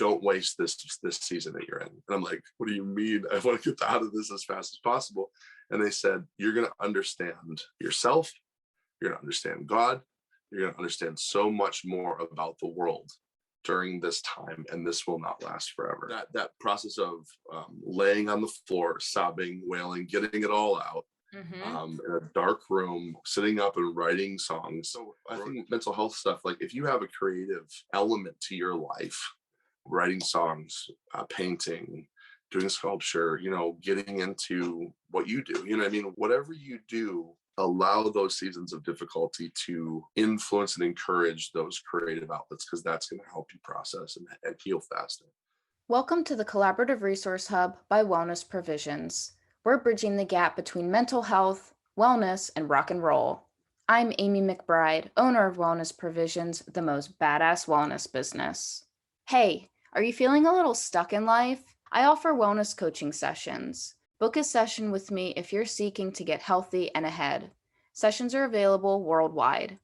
don't waste this season that you're in. And I'm like, what do you mean? I want to get out of this as fast as possible. And they said, you're going to understand yourself. You're going to understand God. You're going to understand so much more about the world during this time, and this will not last forever. That process of laying on the floor, sobbing, wailing, getting it all out, in a dark room, sitting up and writing songs. So I think mental health stuff, like if you have a creative element to your life, writing songs, painting, doing sculpture, getting into what you do, whatever you do, allow those seasons of difficulty to influence and encourage those creative outlets, because that's going to help you process and heal faster. Welcome to the Collaborative Resource Hub by Wellness Provisions. We're bridging the gap between mental health, wellness, and rock and roll. I'm Amy McBride, owner of Wellness Provisions, the most badass wellness business. Hey, are you feeling a little stuck in life? I offer wellness coaching sessions. Book a session with me if you're seeking to get healthy and ahead. Sessions are available worldwide.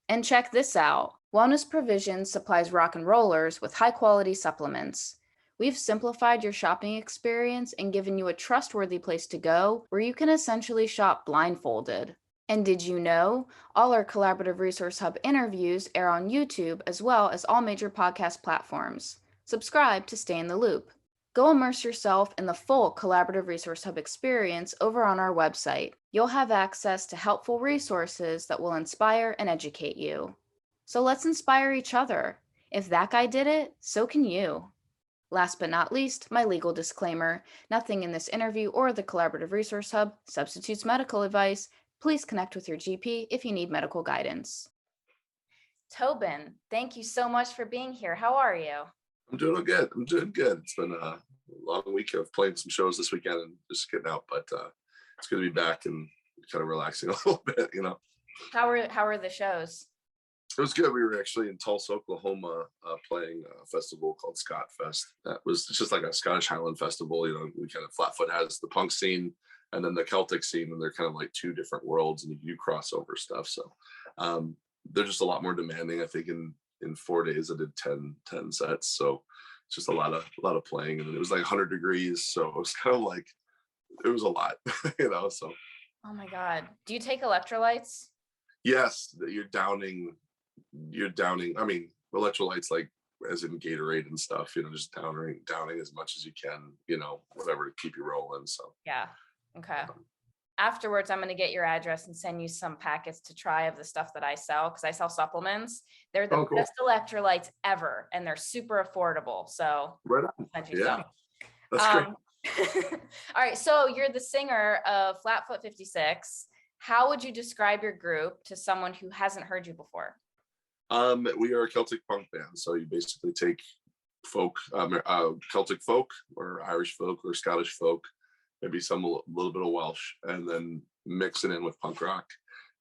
And check this out. Wellness Provisions supplies rock and rollers with high-quality supplements. We've simplified your shopping experience and given you a trustworthy place to go where you can essentially shop blindfolded. And did you know all our Collaborative Resource Hub interviews air on YouTube as well as all major podcast platforms? Subscribe to stay in the loop. Go immerse yourself in the full Collaborative Resource Hub experience over on our website. You'll have access to helpful resources that will inspire and educate you. So let's inspire each other. If that guy did it, so can you. Last but not least, my legal disclaimer. Nothing in this interview or the Collaborative Resource Hub substitutes medical advice. Please connect with your GP if you need medical guidance. Tobin, thank you so much for being here. How are you? I'm doing good. It's been a long week of playing some shows this weekend and just getting out, but it's good to be back and kind of relaxing a little bit, How were the shows? It was good. We were actually in Tulsa, Oklahoma, playing a festival called Scott Fest. It's just like a Scottish Highland festival. We kind of Flatfoot has the punk scene and then the Celtic scene, and they're kind of like two different worlds, and you do crossover stuff. So they're just a lot more demanding. I think in 4 days I did 10 sets. So it's just a lot of playing, and it was like 100 degrees. So it was kind of like, it was a lot, so. Oh my God. Do you take electrolytes? Yes, you're downing, electrolytes, like as in Gatorade and stuff, just downing as much as you can, whatever to keep you rolling. So yeah. Okay. Afterwards, I'm going to get your address and send you some packets to try of the stuff that I sell, because I sell supplements. They're the best electrolytes ever, and they're super affordable. So right on. Yeah. That's great. All right. So you're the singer of Flatfoot 56. How would you describe your group to someone who hasn't heard you before? We are a Celtic punk band. So you basically take folk, Celtic folk or Irish folk or Scottish folk, maybe a little bit of Welsh, and then mix it in with punk rock,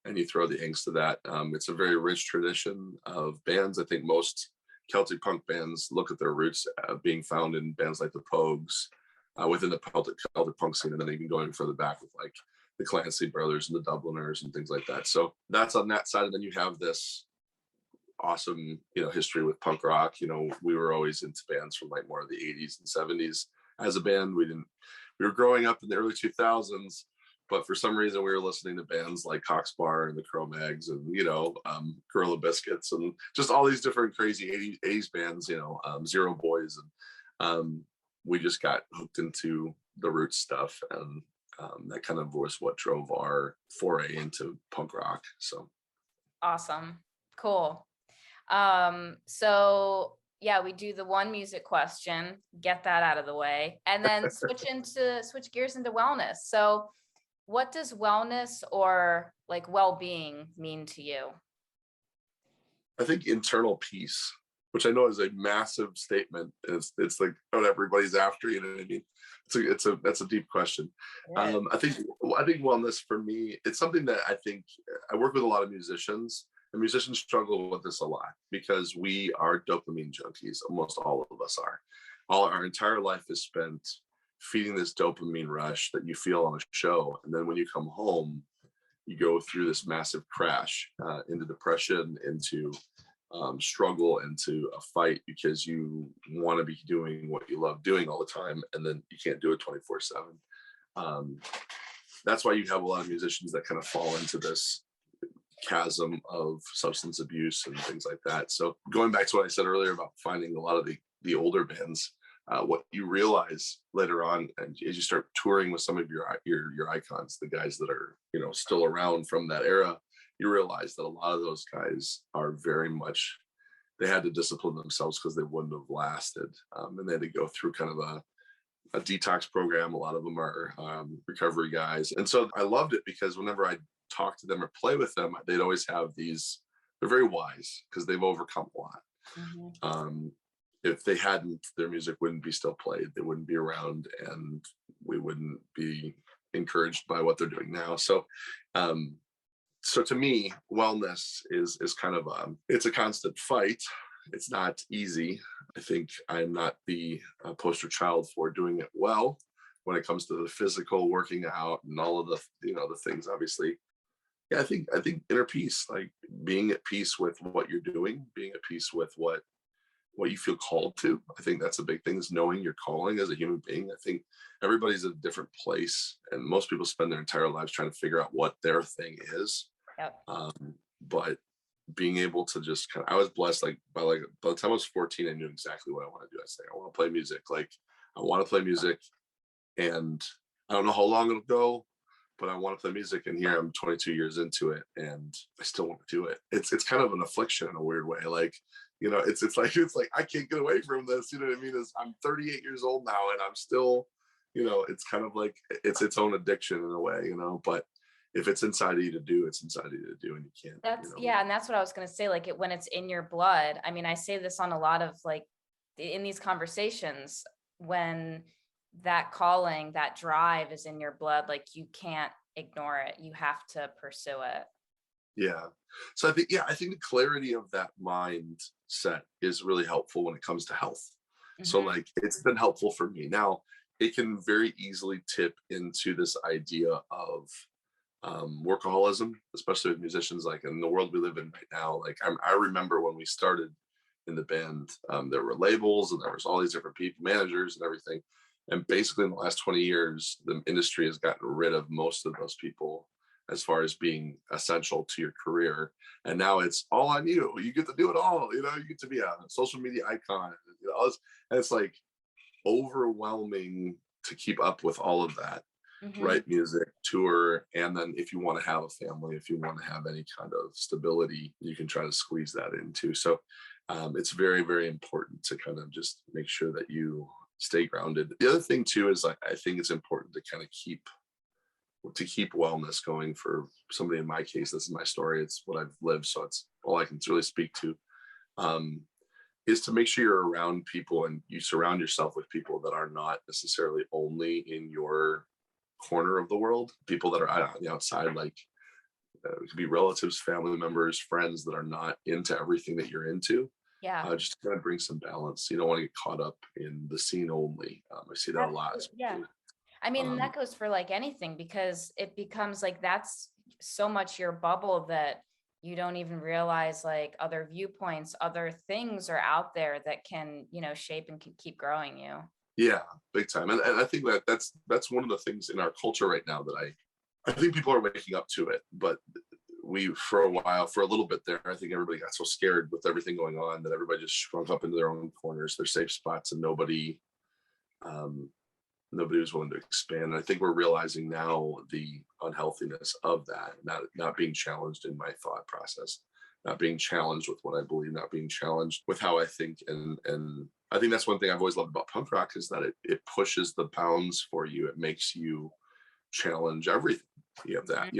and you throw the angst of that. It's a very rich tradition of bands. I think most Celtic punk bands look at their roots being found in bands like the Pogues within the Celtic punk scene, and then even going further back with like the Clancy Brothers and the Dubliners and things like that. So that's on that side, and then you have this awesome history with punk rock. We were always into bands from like more of the 80s and 70s as a band. We were growing up in the early 2000s, but for some reason we were listening to bands like Cox Bar and the Cro-Mags and Gorilla Biscuits and just all these different crazy 80s bands, Zero Boys, and we just got hooked into the roots stuff, and that kind of was what drove our foray into punk rock. So awesome. Cool. So yeah, we do the one music question, get that out of the way, and then switch gears into wellness. So what does wellness or like well-being mean to you? I think internal peace, which I know is a massive statement. It's like what everybody's after, you know what I mean? That's a deep question. Yeah. I think wellness for me, it's something that I think I work with a lot of musicians, and musicians struggle with this a lot because we are dopamine junkies. Almost all of us are. Our entire life is spent feeding this dopamine rush that you feel on a show, and then when you come home, you go through this massive crash into depression, into struggle into a fight because you want to be doing what you love doing all the time, and then you can't do it 24/7. That's why you have a lot of musicians that kind of fall into this chasm of substance abuse and things like that. So going back to what I said earlier about finding a lot of the older bands, what you realize later on, and as you start touring with some of your icons, the guys that are still around from that era, you realize that a lot of those guys are very much, they had to discipline themselves because they wouldn't have lasted, and they had to go through kind of a detox program. A lot of them are recovery guys, and so I loved it because whenever I talk to them or play with them, they'd always have these. They're very wise because they've overcome a lot. Mm-hmm. If they hadn't, their music wouldn't be still played. They wouldn't be around, and we wouldn't be encouraged by what they're doing now. So, so to me, wellness is kind of it's a constant fight. It's not easy. I think I'm not the poster child for doing it well when it comes to the physical working out and all of the the things. Obviously, yeah. I think inner peace, like being at peace with what you're doing, being at peace with what you feel called to. I think that's a big thing, is knowing your calling as a human being. I think everybody's at a different place, and most people spend their entire lives trying to figure out what their thing is. Yep. But being able to just I was blessed, by the time I was 14, I knew exactly what I want to do. I said, I want to play music. Like, I want to play music, and I don't know how long it'll go, but I want to play music. And here I'm 22 years into it, and I still want to do it. It's kind of an affliction in a weird way. Like, it's like I can't get away from this. You know what I mean? I'm 38 years old now, and I'm still, it's kind of like it's its own addiction in a way, but if it's inside of you to do, it's inside of you to do, and you can't. Yeah, and that's what I was going to say. Like, when it's in your blood. I mean, I say this on a lot of in these conversations, when that calling, that drive is in your blood, like you can't ignore it. You have to pursue it. Yeah. So I think the clarity of that mindset is really helpful when it comes to health. Mm-hmm. So it's been helpful for me. Now, it can very easily tip into this idea of workaholism, especially with musicians, in the world we live in right now. I remember when we started in the band, there were labels and there was all these different people, managers and everything. And basically in the last 20 years, the industry has gotten rid of most of those people as far as being essential to your career. And now it's all on you. You get to do it all. You get to be a social media icon. And it's overwhelming to keep up with all of that. Mm-hmm. Write music, tour, and then if you want to have a family, if you want to have any kind of stability, you can try to squeeze that in too. So it's very, very important to kind of just make sure that you stay grounded. The other thing too is I think it's important to kind of keep wellness going. For somebody in my case, this is my story, it's what I've lived, so it's all I can really speak to, is to make sure you're around people and you surround yourself with people that are not necessarily only in your corner of the world, people that are out on the outside, it could be relatives, family members, friends that are not into everything that you're into. Yeah. Just to kind of bring some balance. You don't want to get caught up in the scene only. I see that a lot. Yeah. I mean, that goes for anything, because it becomes that's so much your bubble that you don't even realize other viewpoints, other things are out there that can, shape and can keep growing you. Yeah, big time. And I think that's one of the things in our culture right now that I think people are waking up to it. But for a little bit there, I think everybody got so scared with everything going on that everybody just shrunk up into their own corners, their safe spots, and nobody was willing to expand. And I think we're realizing now the unhealthiness of that, not being challenged in my thought process, not being challenged with what I believe, not being challenged with how I think. And I think that's one thing I've always loved about punk rock, is that it pushes the bounds for you. It makes you challenge everything. You have that,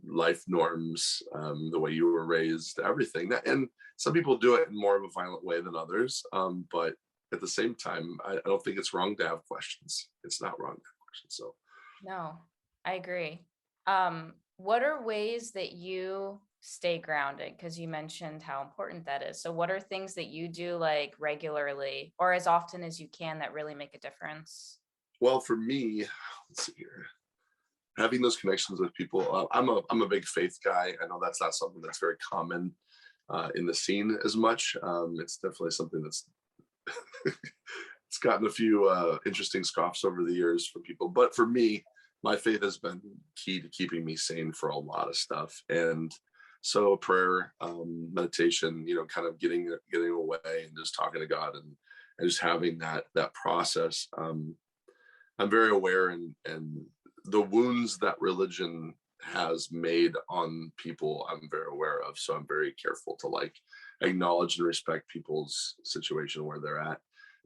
life norms, the way you were raised, everything. And some people do it in more of a violent way than others. But at the same time, I don't think it's wrong to have questions. It's not wrong to have questions. So, no, I agree. What are ways that you stay grounded? Because you mentioned how important that is. So what are things that you do regularly or as often as you can that really make a difference? Well, for me, let's see here, having those connections with people. I'm a big faith guy. I know that's not something that's very common in the scene as much. It's definitely something that's it's gotten a few interesting scoffs over the years from people. But for me, my faith has been key to keeping me sane for a lot of stuff. And so prayer, meditation, kind of getting away and just talking to God and just having that process. I'm very aware and the wounds that religion has made on people, I'm very aware of. So I'm very careful to like acknowledge and respect people's situation where they're at.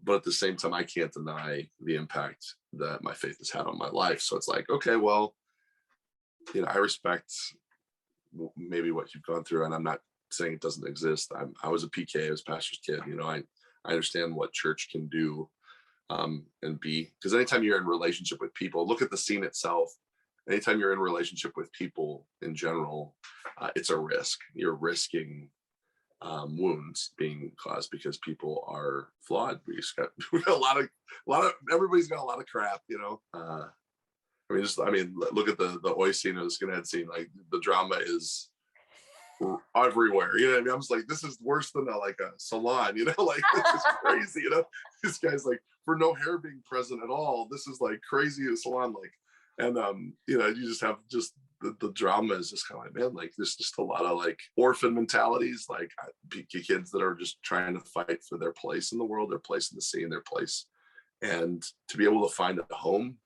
But at the same time, I can't deny the impact that my faith has had on my life. So it's like, okay, well, I respect maybe what you've gone through, and I'm not saying it doesn't exist. I was a PK, I was pastor's kid. I understand what church can do and be, because anytime you're in relationship with people, look at the scene itself. Anytime you're in relationship with people in general, it's a risk. You're risking wounds being caused because people are flawed. We got a lot of everybody's got a lot of crap. Look at the oi scene or the skinhead scene. Like the drama is everywhere. You know what I mean? I'm just like, this is worse than a salon. Like this is crazy. This guy's like, for no hair being present at all. This is like crazy a salon. Like, and you just have the drama is just kind of like, man, like there's just a lot of like orphan mentalities, like kids that are just trying to fight for their place in the world, their place in the scene, their place, and to be able to find a home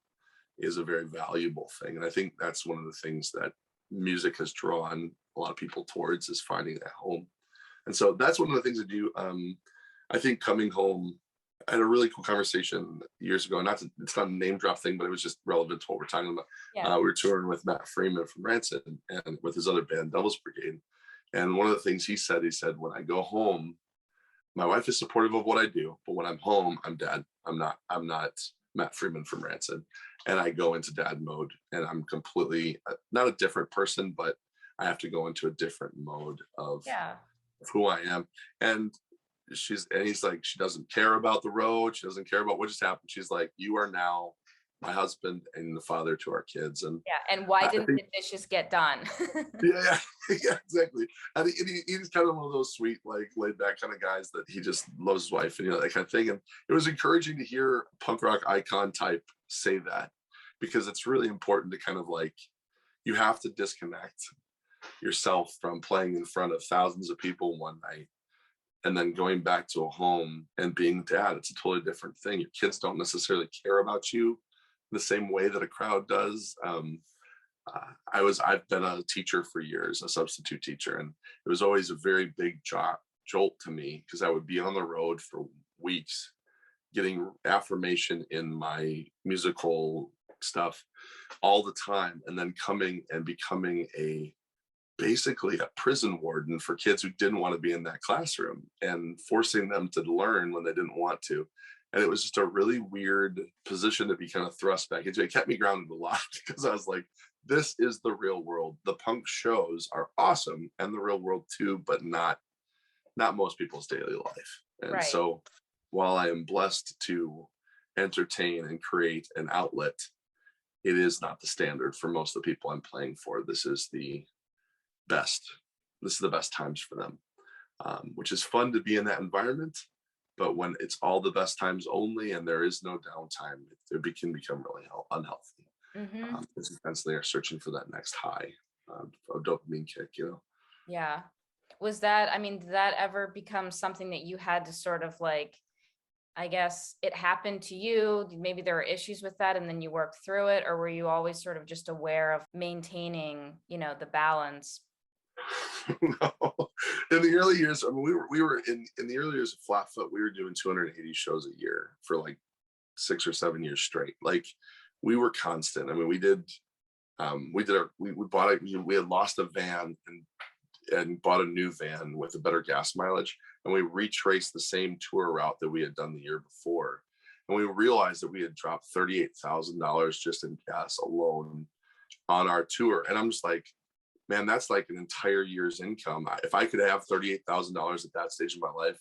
is a very valuable thing. And I think that's one of the things that music has drawn a lot of people towards, is finding that home. And so that's one of the things that I think coming home, I had a really cool conversation years ago. It's not a name drop thing, but it was just relevant to what we're talking about. Yeah. We were touring with Matt Freeman from Rancid and with his other band, Devil's Brigade. And one of the things he said, when I go home, my wife is supportive of what I do, but when I'm home, I'm dad. I'm not Matt Freeman from Rancid. And I go into dad mode, and I'm completely not a different person, but I have to go into a different mode of who I am. And he's like, she doesn't care about the road. She doesn't care about what just happened. She's like, you are now my husband and the father to our kids. And and why didn't the dishes get done? yeah, exactly. And he's kind of one of those sweet, like laid back kind of guys that he just loves his wife and that kind of thing. And it was encouraging to hear a punk rock icon type say that, because it's really important to kind of like, you have to disconnect yourself from playing in front of thousands of people one night and then going back to a home and being dad. It's a totally different thing. Your kids don't necessarily care about you the same way that a crowd does. I've been a teacher for years, a substitute teacher, and it was always a very big jolt to me, because I would be on the road for weeks getting affirmation in my musical stuff all the time, and then coming and becoming basically a prison warden for kids who didn't want to be in that classroom and forcing them to learn when they didn't want to. And it was just a really weird position to be kind of thrust back into. It kept me grounded a lot, because I was like, this is the real world. The punk shows are awesome, and the real world too, but not most people's daily life. And so while I am blessed to entertain and create an outlet, it is not the standard for most of the people I'm playing for. This is the best times for them, which is fun to be in that environment. But when it's all the best times only and there is no downtime, it can become really unhealthy. Because constantly are searching for that next high, a dopamine kick, Yeah. Was that, did that ever become something that you had to sort of like, I guess it happened to you, maybe there were issues with that and then you worked through it, or were you always sort of just aware of maintaining, the balance? No. In the early years, we were in the early years of Flatfoot, we were doing 280 shows a year for like 6 or 7 years straight. Like, we were constant. We had lost a van and bought a new van with a better gas mileage, and we retraced the same tour route that we had done the year before, and we realized that we had dropped $38,000 just in gas alone on our tour. And I'm just like, man, that's like an entire year's income. If I could have $38,000 at that stage of my life,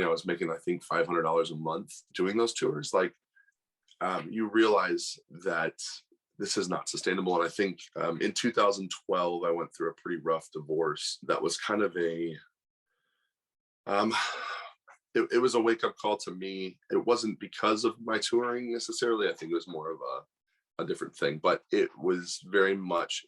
I was making, I think, $500 a month doing those tours. Like, you realize that this is not sustainable. And I think in 2012, I went through a pretty rough divorce. That was kind of Um, it was a wake up call to me. It wasn't because of my touring necessarily. I think it was more of a different thing, but it was very much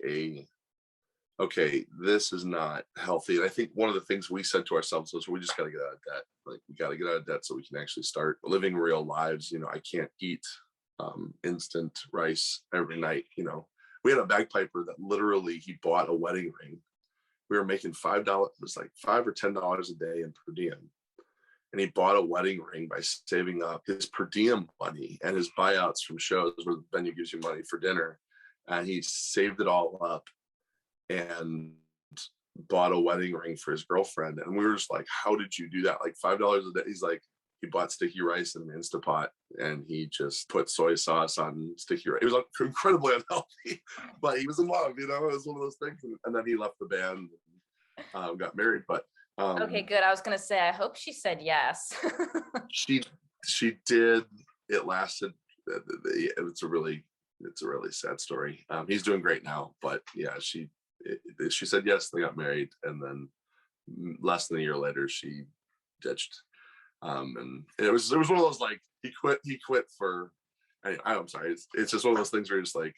okay, this is not healthy. And I think one of the things we said to ourselves was we just got to get out of debt. Like we got to get out of debt so we can actually start living real lives. I can't eat instant rice every night. We had a bagpiper that literally he bought a wedding ring. We were making $5. It was like $5 or $10 a day in per diem, and he bought a wedding ring by saving up his per diem money and his buyouts from shows where the venue gives you money for dinner, and he saved it all up and bought a wedding ring for his girlfriend. And we were just like, how did you do that? Like $5 a day. He's like, he bought sticky rice in an Instapot and he just put soy sauce on sticky rice. It was incredibly unhealthy, but he was in love, it was one of those things. And then he left the band and got married. But Okay, good. I was going to say, I hope she said yes. she did. It lasted. It's a really sad story. He's doing great now, but yeah, she said yes. They got married, and then less than a year later, she ditched. And it was one of those like he quit for. I'm sorry. It's just one of those things where you're just like,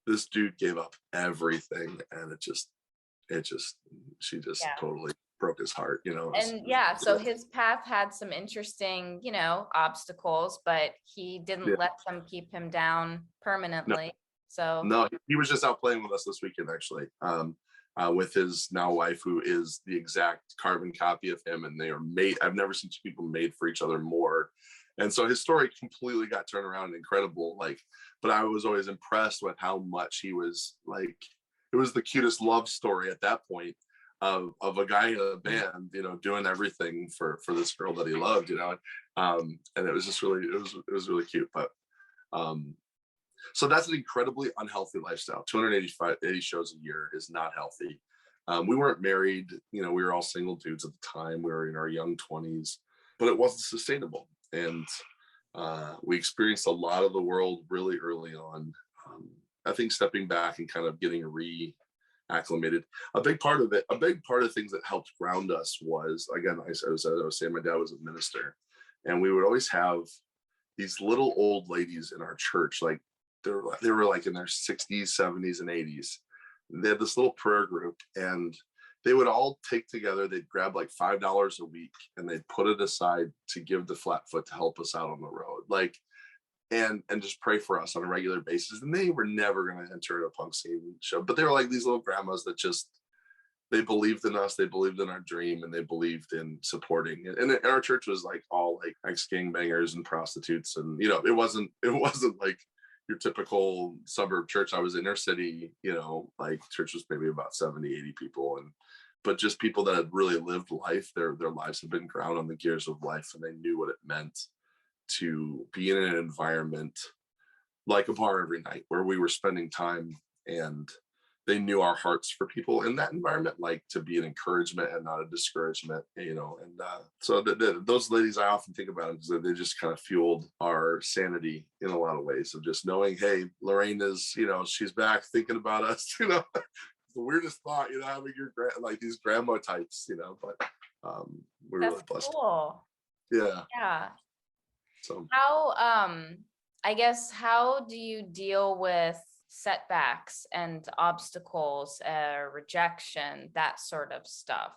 this dude gave up everything, and she just totally broke his heart. And yeah, so his path had some interesting, obstacles, but he didn't let them keep him down permanently. No, he was just out playing with us this weekend, actually, with his now wife, who is the exact carbon copy of him, and they are made. I've never seen two people made for each other more. And so his story completely got turned around, incredible. But I was always impressed with how much he was like. It was the cutest love story at that point of a guy in a band, doing everything for this girl that he loved, and it was just really, it was really cute. But so that's an incredibly unhealthy lifestyle. 80 shows a year is not healthy. We weren't married, we were all single dudes at the time. We were in our young 20s, but it wasn't sustainable. And we experienced a lot of the world really early on. I think stepping back and kind of getting reacclimated. A big part of things that helped ground us was, again, I was saying, my dad was a minister, and we would always have these little old ladies in our church, like they were like in their 60s, 70s, and 80s. They had this little prayer group, and they would all take together. They'd grab like $5 a week, and they'd put it aside to give to Flatfoot to help us out on the road, and just pray for us on a regular basis. And they were never going to enter a punk scene show, but they were like these little grandmas that they believed in us, they believed in our dream, and they believed in supporting it. And our church was like all like ex-gangbangers and prostitutes, and it wasn't like your typical suburb church. I was inner city, like church was maybe about 70, 80 people, but just people that had really lived life. Their lives had been ground on the gears of life, and they knew what it meant to be in an environment like a bar every night where we were spending time, and they knew our hearts for people in that environment, like to be an encouragement and not a discouragement, and so those ladies, I often think about them because they just kind of fueled our sanity in a lot of ways, of just knowing, hey, Lorraine is, she's back thinking about us, the weirdest thought, having like these grandma types, but we're really blessed. Cool. Yeah. So how I guess, how do you deal with setbacks and obstacles, rejection, that sort of stuff?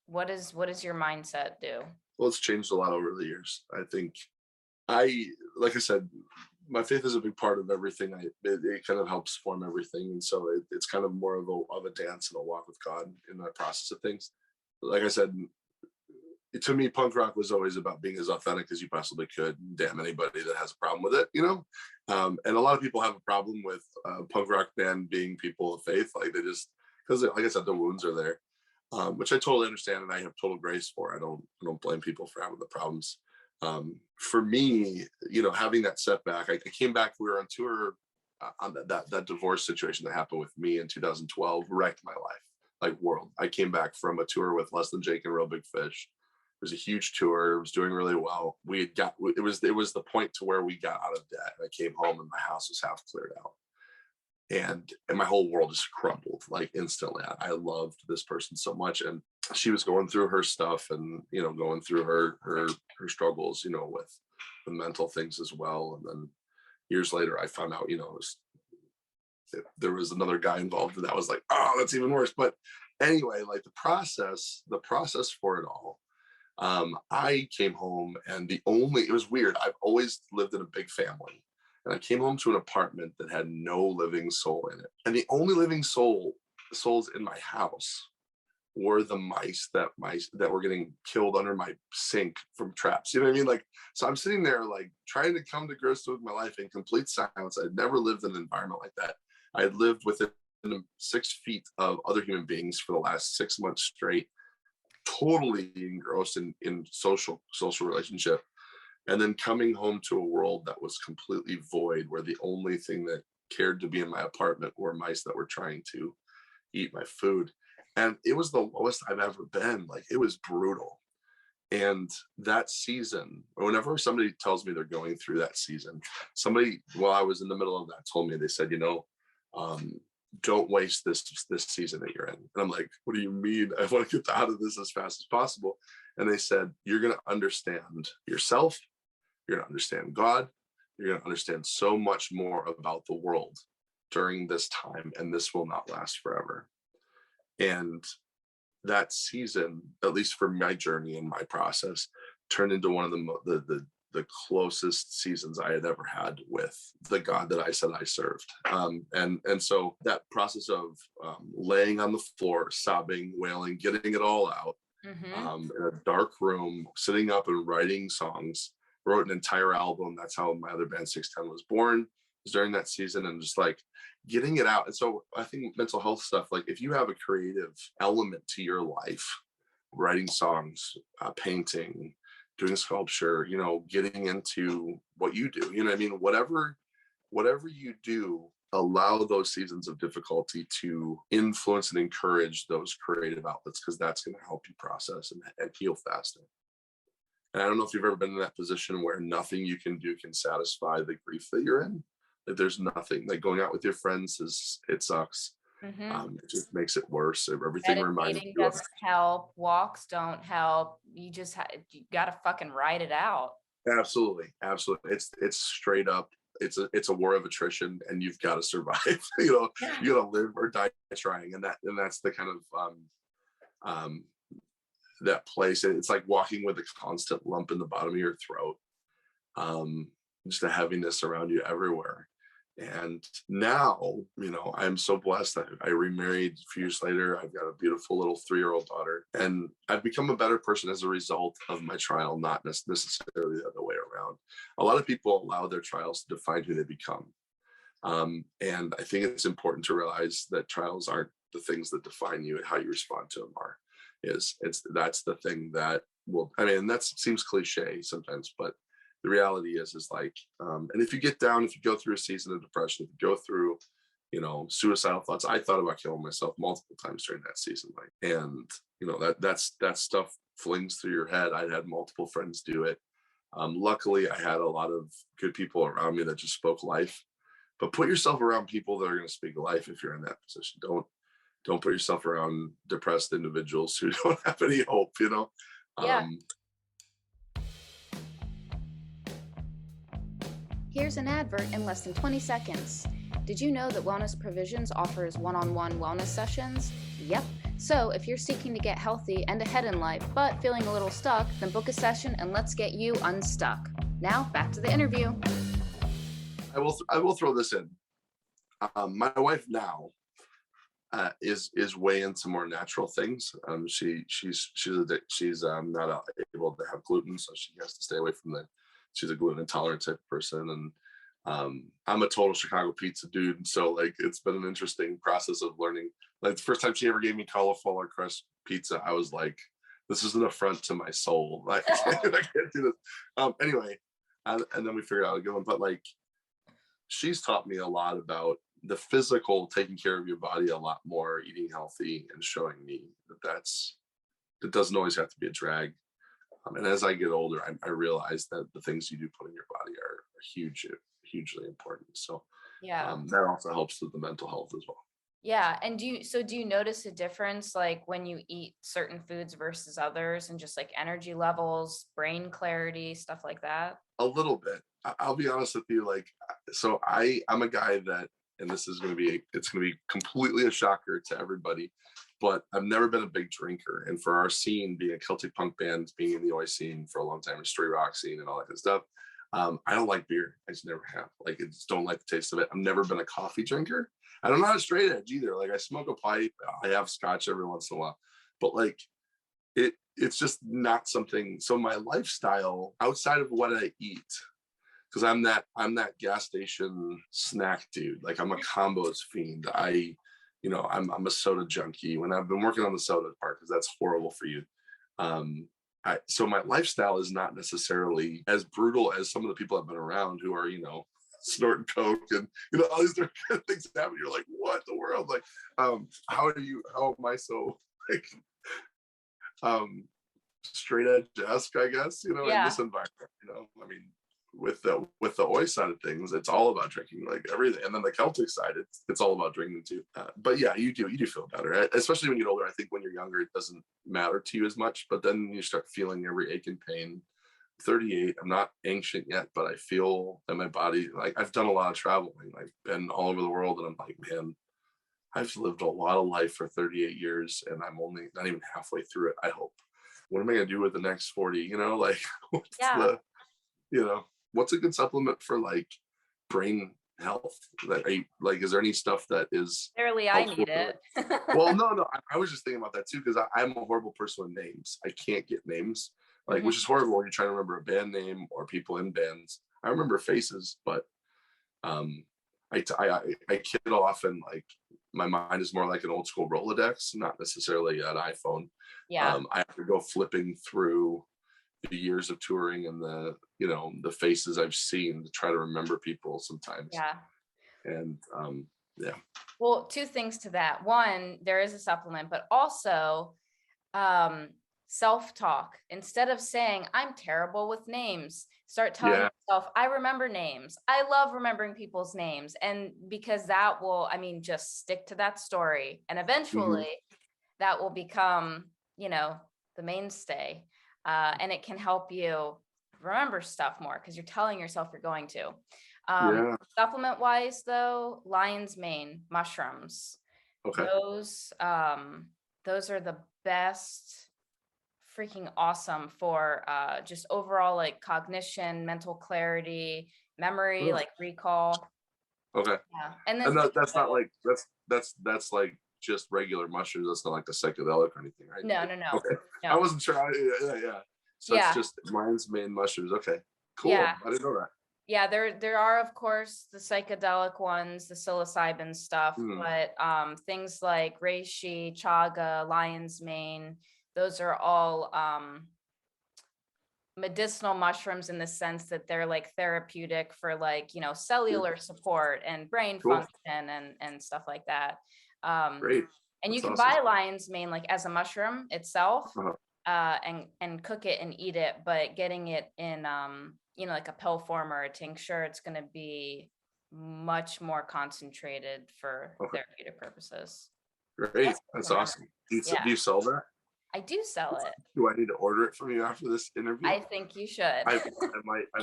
What does your mindset do? Well, it's changed a lot over the years. I think like I said, my faith is a big part of everything. It kind of helps form everything. And so it's kind of more of a dance and a walk with God in the process of things. Like I said, to me, punk rock was always about being as authentic as you possibly could. Damn anybody that has a problem with it, and a lot of people have a problem with punk rock band being people of faith. Like they just, because like I said, the wounds are there, which I totally understand, and I have total grace for. I don't blame people for having the problems. For me, having that setback, I came back. We were on tour on that divorce situation that happened with me in 2012, wrecked my life, like world. I came back from a tour with Less Than Jake and Real Big Fish. It was a huge tour. It was doing really well. It was the point to where we got out of debt. I came home and my house was half cleared out. and my whole world just crumbled like instantly. I loved this person so much, and she was going through her stuff, and going through her struggles, with the mental things as well. And then years later, I found out, there was another guy involved, and that was like, oh, that's even worse. But anyway, like the process for it all. I came home, and it was weird. I've always lived in a big family, and I came home to an apartment that had no living soul in it. And the only living souls in my house were the mice that were getting killed under my sink from traps. You know what I mean? Like, so I'm sitting there like trying to come to grips with my life in complete silence. I'd never lived in an environment like that. I had lived within 6 feet of other human beings for the last 6 months straight, totally engrossed in social relationship. And then coming home to a world that was completely void, where the only thing that cared to be in my apartment were mice that were trying to eat my food. And it was the lowest I've ever been. Like, it was brutal. And that season, or whenever somebody tells me they're going through that season, somebody, while I was in the middle of that, told me, they said, don't waste this season that you're in. And I'm like, what do you mean? I want to get out of this as fast as possible. And they said, you're going to understand yourself. You're going to understand God. You're going to understand so much more about the world during this time, and this will not last forever. And that season, at least for my journey and my process, turned into one of the closest seasons I had ever had with the God that I said I served. And so that process of laying on the floor, sobbing, wailing, getting it all out, in a dark room, sitting up and writing songs, wrote an entire album. That's how my other band 610 was born, was during that season, and just like getting it out. And so I think mental health stuff, like if you have a creative element to your life, writing songs, painting, doing sculpture, getting into what you do, I mean, whatever you do, allow those seasons of difficulty to influence and encourage those creative outlets, because that's going to help you process and heal faster. And I don't know if you've ever been in that position where nothing you can do can satisfy the grief that you're in. Like, there's nothing, like going out with your friends it sucks. It just makes it worse. Everything reminds Meditating you of doesn't help. Walks don't help. You gotta fucking write it out. Absolutely. It's straight up. It's a war of attrition, and you've got to survive. You got to live or die trying, and that's the kind of that place. It's like walking with a constant lump in the bottom of your throat, just a heaviness around you everywhere. And now, I'm so blessed that I remarried a few years later. I've got a beautiful little 3-year-old daughter, and I've become a better person as a result of my trial, not necessarily the other way around. A lot of people allow their trials to define who they become. And I think it's important to realize that trials aren't the things that define you, and how you respond to them are. That's the thing that that seems cliche sometimes, but the reality is like, and if you get down, if you go through a season of depression, if you go through, suicidal thoughts, I thought about killing myself multiple times during that season. And that stuff flings through your head. I had multiple friends do it. Luckily, I had a lot of good people around me that just spoke life. But put yourself around people that are going to speak life if you're in that position. Don't put yourself around depressed individuals who don't have any hope. Yeah. Here's an advert in less than 20 seconds. Did you know that Wellness Provisions offers one-on-one wellness sessions? Yep. So if you're seeking to get healthy and ahead in life, but feeling a little stuck, then book a session and let's get you unstuck. Now, back to the interview. I will throw this in. My wife now is way into more natural things. She's not able to have gluten, so she has to stay away from she's a gluten intolerant type of person. And I'm a total Chicago pizza dude. And so like, it's been an interesting process of learning. Like the first time she ever gave me cauliflower crust pizza, I was like, this is an affront to my soul. Like, I can't do this. Anyway, and then we figured out a good one. But like, she's taught me a lot about the physical, taking care of your body a lot more, eating healthy, and showing me that doesn't always have to be a drag. And as I get older, I realize that the things you do put in your body are hugely important. So Yeah. That also helps with the mental health as well. Yeah. And do you notice a difference like when you eat certain foods versus others, and just like energy levels, brain clarity, stuff like that? A little bit. I'll be honest with you. Like, so I'm a guy that, and this is going to be, it's going to be completely a shocker to everybody, but I've never been a big drinker. And for our scene, being a Celtic punk band, being in the Oi scene for a long time, street rock scene and all that good stuff, I don't like beer. I just never have. Like, I just don't like the taste of it. I've never been a coffee drinker. And I'm not a straight edge either. Like, I smoke a pipe. I have scotch every once in a while, but like, it's just not something. So my lifestyle outside of what I eat, because I'm that gas station snack dude. Like, I'm a combos fiend. I'm a soda junkie. When I've been working on the soda part, because that's horrible for you. So my lifestyle is not necessarily as brutal as some of the people I've been around who are, snorting coke and all these different things happen. You're like, what the world? Like, how am I so like straight edge-esque, I guess, in this environment, I mean, with the Oi side of things, it's all about drinking, like everything. And then the Celtic side, it's all about drinking too. But yeah, you do feel better, especially when you get older. I think when you're younger, it doesn't matter to you as much, but then you start feeling every ache and pain. 38, I'm not ancient yet, but I feel that my body, like, I've done a lot of traveling. I've been all over the world, and I'm like, man, I've lived a lot of life for 38 years, and I'm only not even halfway through it, I hope. What am I going to do with the next 40? Like, what's a good supplement for like brain health? Is there any stuff that is Clearly I need it. Well, no, I was just thinking about that too, because I'm a horrible person with names. I can't get names, like, which is horrible when you're trying to remember a band name or people in bands. I remember faces, but I kid off, and like, my mind is more like an old school Rolodex, not necessarily an iPhone. Yeah. I have to go flipping through the years of touring and the faces I've seen to try to remember people sometimes. Yeah. And yeah. Well, two things to that. One, there is a supplement, but also self-talk. Instead of saying, I'm terrible with names, start telling yourself, I remember names. I love remembering people's names. And because that will, just stick to that story. And eventually that will become, the mainstay. And it can help you remember stuff more because you're telling yourself you're going to. Supplement wise though, lion's mane mushrooms. Okay. Those are the best, freaking awesome for just overall like cognition, mental clarity, memory, like recall. Okay. Yeah. And then that's not like that's like just regular mushrooms. That's not like a psychedelic or anything, right? No. Okay. No. I wasn't sure. Yeah. So it's just lion's mane mushrooms. Okay. Cool. Yeah. I didn't know that. Yeah, there are, of course, the psychedelic ones, the psilocybin stuff, but things like reishi, chaga, lion's mane, those are all medicinal mushrooms in the sense that they're like therapeutic for like, cellular support and brain function and stuff like that. Great. And you can buy lion's mane like as a mushroom itself and cook it and eat it, but getting it in like a pill form or a tincture, it's going to be much more concentrated for therapeutic purposes. Great. That's awesome. Do you sell that? I do sell it. Do I need to order it from you after this interview? I think you should. I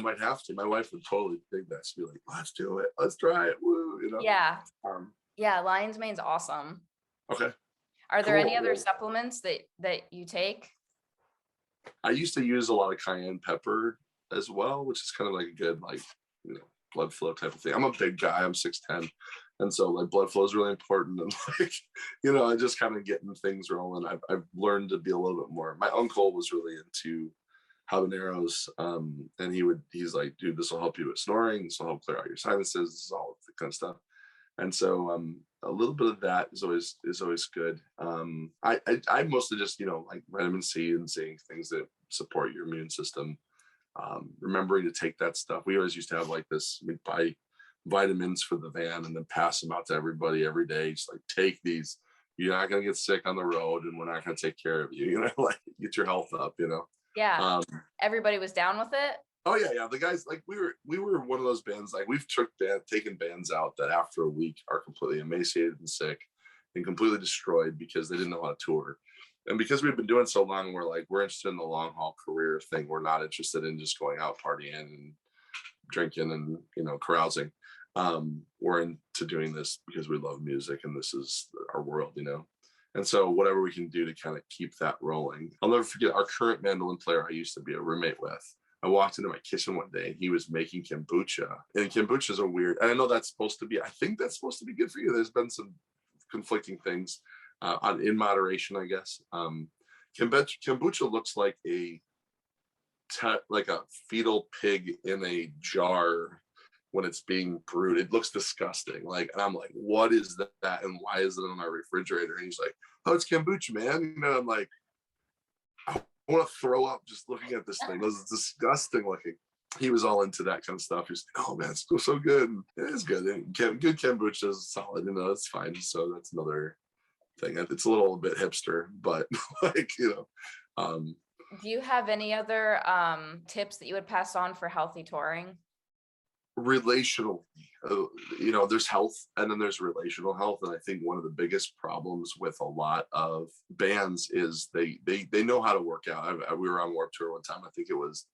might have to. My wife would totally dig that. She'd be like, let's do it. Let's try it. Woo, Yeah. Lion's mane's awesome. Okay. Are there any other supplements that you take? I used to use a lot of cayenne pepper as well, which is kind of like a good, like, blood flow type of thing. I'm a big guy. I'm 6'10", and so like blood flow is really important. And like, I just kind of getting things rolling. I've learned to be a little bit more. My uncle was really into habaneros, and he's like, dude, this will help you with snoring. This will help clear out your sinuses. This is all the kind of stuff. And so a little bit of that is always good. I mostly just like vitamin C and seeing things that support your immune system. Remembering to take that stuff. We always used to have like this, we'd buy vitamins for the van and then pass them out to everybody every day. Just like, take these. You're not going to get sick on the road, and we're not going to take care of you, like, get your health up, Yeah. Everybody was down with it? Oh yeah. The guys, like, we were one of those bands, like, we've taken bands out that after a week are completely emaciated and sick and completely destroyed because they didn't know how to tour. And because we've been doing so long, we're interested in the long haul career thing. We're not interested in just going out partying and drinking and, carousing. We're into doing this because we love music and this is our world. And so whatever we can do to kind of keep that rolling. I'll never forget our current mandolin player I used to be a roommate with. I walked into my kitchen one day and he was making kombucha. And kombuchas are weird. And I know I think that's supposed to be good for you. There's been some conflicting things in moderation, I guess. Kombucha looks like like a fetal pig in a jar when it's being brewed. It looks disgusting. And I'm like, what is that? And why is it on my refrigerator? And he's like, oh, it's kombucha, man. I'm like, I want to throw up just looking at this thing. It was disgusting looking. He was all into that kind of stuff. He's like, oh man, it's so good. And it is good. And good kombucha is solid. It's fine. So that's another thing. It's a little bit hipster, but um, Do you have any other tips that you would pass on for healthy touring? Relational, there's health and then there's relational health. And I think one of the biggest problems with a lot of bands is they know how to work out. We were on Warped Tour one time. I think it was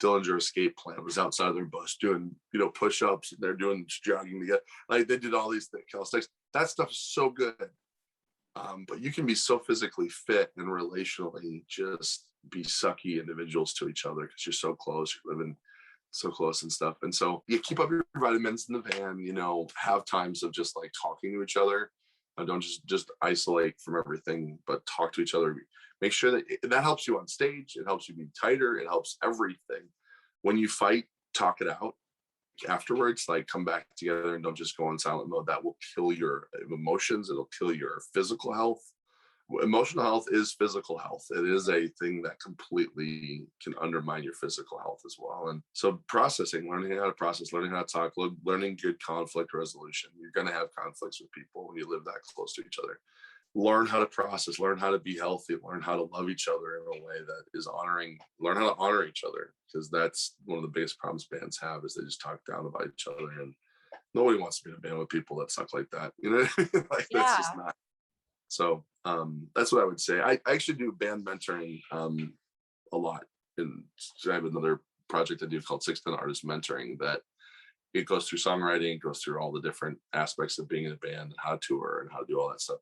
Dillinger Escape Plan was outside of their bus doing, push-ups, and they're doing jogging together. Like they did all these calisthenics. That stuff is so good. But you can be so physically fit and relationally just be sucky individuals to each other because you're so close, you're living so close and stuff. And so you keep up your vitamins in the van, have times of just like talking to each other. Don't just isolate from everything, but talk to each other. Make sure that helps you on stage. It helps you be tighter. It helps everything. When you fight, talk it out afterwards, like come back together and don't just go in silent mode. That will kill your emotions. It'll kill your physical health. Emotional health is physical health. It is a thing that completely can undermine your physical health as well. And so learning how to process, learning how to talk, learning good conflict resolution. You're going to have conflicts with people when you live that close to each other. Learn how to process, learn how to be healthy, learn how to love each other in a way that is honoring, learn how to honor each other, because that's one of the biggest problems bands have is they just talk down about each other. And nobody wants to be in a band with people that suck like that. That's just not. So that's what I would say. I actually do band mentoring a lot. And so I have another project I do called 610 Artist Mentoring that it goes through songwriting, it goes through all the different aspects of being in a band and how to tour and how to do all that stuff.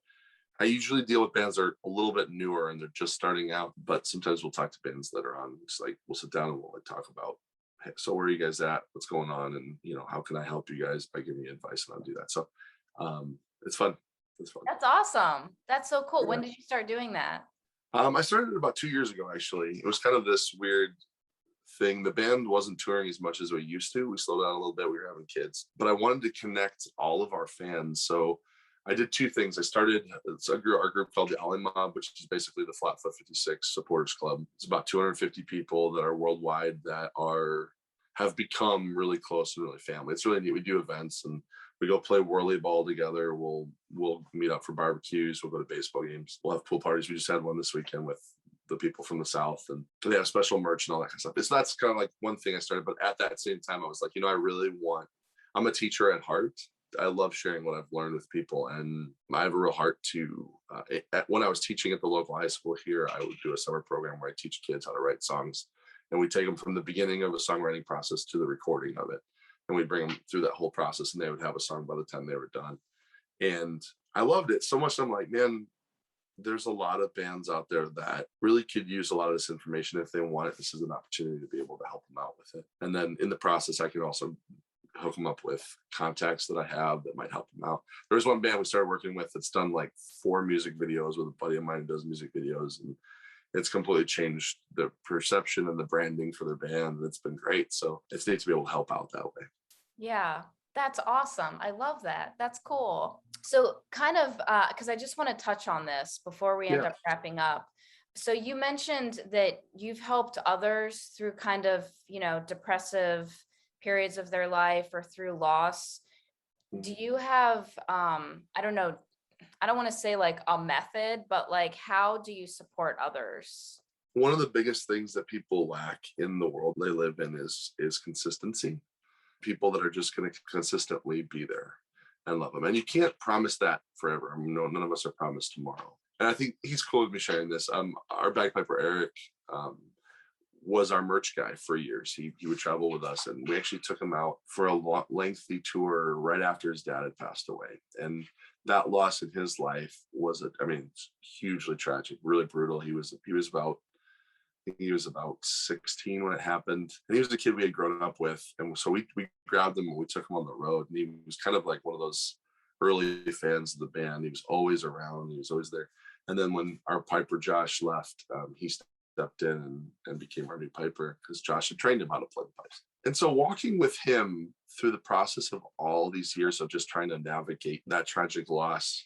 I usually deal with bands that are a little bit newer and they're just starting out, but sometimes we'll talk to bands that are on. It's like we'll sit down and we'll talk about, hey, so where are you guys at? What's going on? And how can I help you guys by giving you advice and I'll do that. So it's fun. It's fun. That's awesome. That's so cool. Yeah. When did you start doing that? I started about 2 years ago, actually. It was kind of this weird thing. The band wasn't touring as much as we used to. We slowed down a little bit. We were having kids, but I wanted to connect all of our fans. So I did two things. I started our group called the Ollie Mob, which is basically the Flatfoot 56 supporters club. It's about 250 people that are worldwide that have become really close and really family. It's really neat. We do events and we go play whirly ball together. We'll meet up for barbecues. We'll go to baseball games. We'll have pool parties. We just had one this weekend with the people from the South, and they have special merch and all that kind of stuff. That's kind of like one thing I started. But at that same time, I was like, I'm a teacher at heart. I love sharing what I've learned with people, and I have a real heart to. When I was teaching at the local high school here, I would do a summer program where I teach kids how to write songs, and we take them from the beginning of a songwriting process to the recording of it, and we bring them through that whole process, and they would have a song by the time they were done. And I loved it so much. I'm like, man, there's a lot of bands out there that really could use a lot of this information if they want it. This is an opportunity to be able to help them out with it, and then in the process, I can also hook them up with contacts that I have that might help them out. There's one band we started working with that's done like 4 music videos with a buddy of mine who does music videos, and it's completely changed the perception and the branding for their band, and it's been great. So it's neat to be able to help out that way. Yeah, that's awesome. I love that. That's cool. So kind of, because I just want to touch on this before we end up wrapping up. So you mentioned that you've helped others through kind of, depressive periods of their life or through loss. Do you have, I don't know, I don't want to say like a method, but like, how do you support others? One of the biggest things that people lack in the world they live in is consistency. People that are just going to consistently be there and love them. And you can't promise that forever. I mean, no, none of us are promised tomorrow. And I think he's cool with me sharing this. Our bagpiper Eric was our merch guy for years. He would travel with us, and we actually took him out for a lengthy tour right after his dad had passed away. And that loss in his life was, hugely tragic, really brutal. He was about 16 when it happened, and he was a kid we had grown up with. And so we grabbed him and we took him on the road, and he was kind of like one of those early fans of the band. He was always around, he was always there. And then when our piper Josh left, he stepped in and became our new piper, because Josh had trained him how to play the pipes. And so walking with him through the process of all these years of just trying to navigate that tragic loss,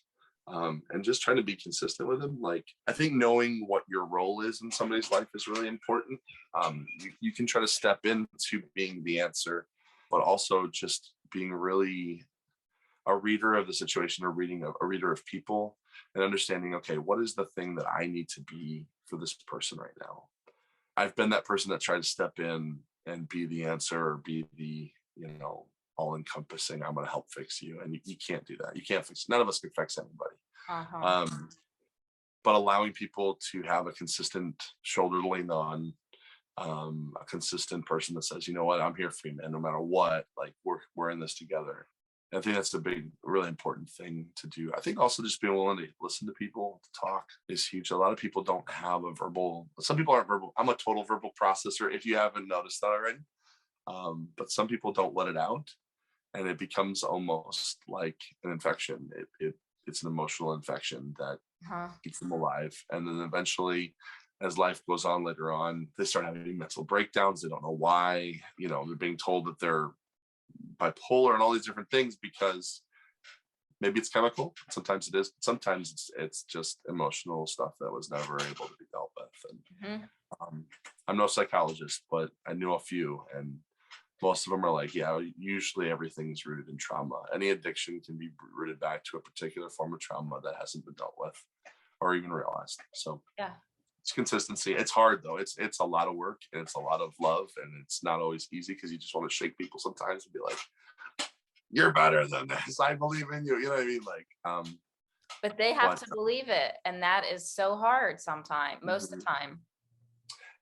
and just trying to be consistent with him. Like, I think knowing what your role is in somebody's life is really important. You can try to step into being the answer, but also just being really a reader of the situation, a reader of people, and understanding, okay, what is the thing that I need to be for this person right now? I've been that person that tried to step in and be the answer, or be the, all-encompassing, I'm going to help fix you. And you can't do that. You can't fix, none of us can fix anybody. But allowing people to have a consistent shoulder to lean on, a consistent person that says, you know what, I'm here for you, man, no matter what, like we're in this together. And I think that's a big, really important thing to do. I think also just being willing to listen to people, to talk, is huge. A lot of people don't have some people aren't verbal. I'm a total verbal processor, if you haven't noticed that already. But some people don't let it out, and it becomes almost like an infection. It's an emotional infection that keeps them alive. And then eventually, as life goes on later on, they start having mental breakdowns. They don't know why. They're being told that they're bipolar and all these different things, because maybe it's chemical. Sometimes it is. Sometimes it's just emotional stuff that was never able to be dealt with. And I'm no psychologist, but I knew a few, and most of them are like, yeah, usually everything's rooted in trauma. Any addiction can be rooted back to a particular form of trauma that hasn't been dealt with or even realized. So yeah, it's consistency. It's hard though. It's a lot of work, and it's a lot of love, and it's not always easy, because you just want to shake people sometimes and be like, you're better than this, I believe in you. You know what I mean? Like, but they have to believe it, and that is so hard sometimes, most of the time.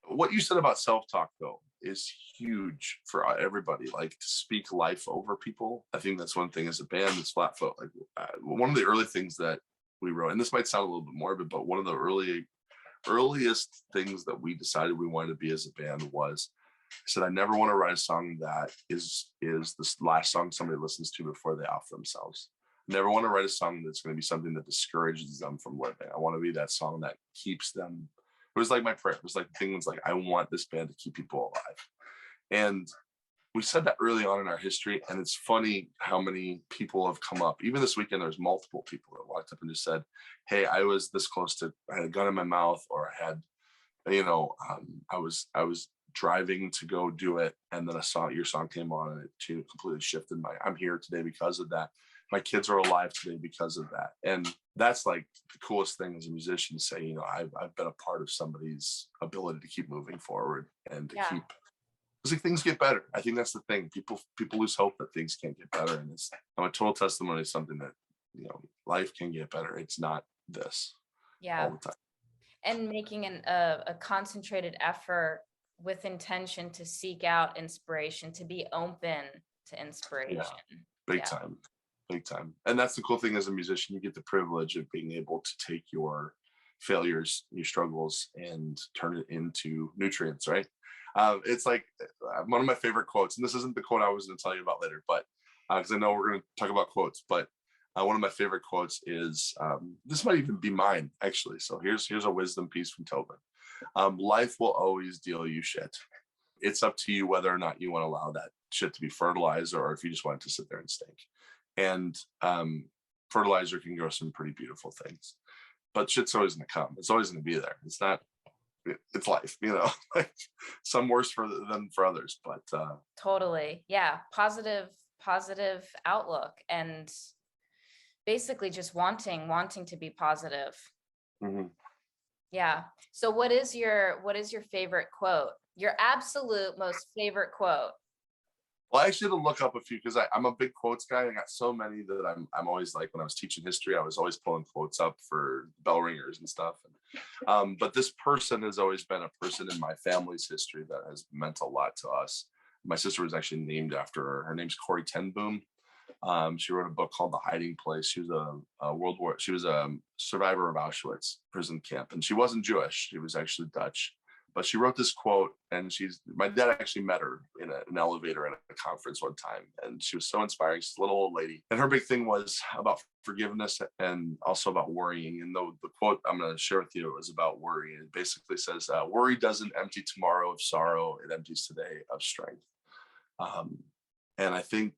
What you said about self-talk though is huge for everybody, like to speak life over people. I think that's one thing as a band, it's Flatfoot. Like, one of the early things that we wrote, and this might sound a little bit morbid, but one of the earliest things that we decided we wanted to be as a band was, I said, I never want to write a song that is this last song somebody listens to before they off themselves. I never want to write a song that's going to be something that discourages them from living. I want to be that song that keeps them. It was like my prayer. It was like the thing was like, I want this band to keep people alive. And we said that early on in our history. And it's funny how many people have come up. Even this weekend, there's multiple people that walked up and just said, hey, I was this close to, I had a gun in my mouth, or I had, I was driving to go do it, and then your song came on, and it completely shifted I'm here today because of that. My kids are alive today because of that. And that's like the coolest thing as a musician, to say, I've been a part of somebody's ability to keep moving forward and to keep, because like, things get better. I think that's the thing. People lose hope that things can't get better. And I'm a total testimony of something that, life can get better. It's not this all the time. And making a concentrated effort with intention to seek out inspiration, to be open to inspiration. Big time. And that's the cool thing as a musician. You get the privilege of being able to take your failures, your struggles, and turn it into nutrients, right? It's like one of my favorite quotes, and this isn't the quote I was going to tell you about later, but because I know we're going to talk about quotes, but one of my favorite quotes is, this might even be mine, actually. So here's a wisdom piece from Tobin. Life will always deal you shit. It's up to you whether or not you want to allow that shit to be fertilizer, or if you just want it to sit there and stink. And fertilizer can grow some pretty beautiful things, but shit's always going to come. It's always going to be there. It's life, like some worse than for others, but totally. Yeah. Positive outlook, and basically just wanting to be positive. Yeah. So what is your favorite quote? Your absolute most favorite quote? Well, I actually had to look up a few because I'm a big quotes guy. I got so many that I'm always like, when I was teaching history, I was always pulling quotes up for bell ringers and stuff. But this person has always been a person in my family's history that has meant a lot to us. My sister was actually named after her. Her name's Corrie ten Boom. She wrote a book called The Hiding Place. She was she was a survivor of Auschwitz prison camp, and she wasn't Jewish. She was actually Dutch. But she wrote this quote, and my dad actually met her in an elevator at a conference one time, and she was so inspiring. She's a little old lady, and her big thing was about forgiveness and also about worrying. And the quote I'm going to share with you is about worry. It basically says, "Worry doesn't empty tomorrow of sorrow; it empties today of strength." Um, and I think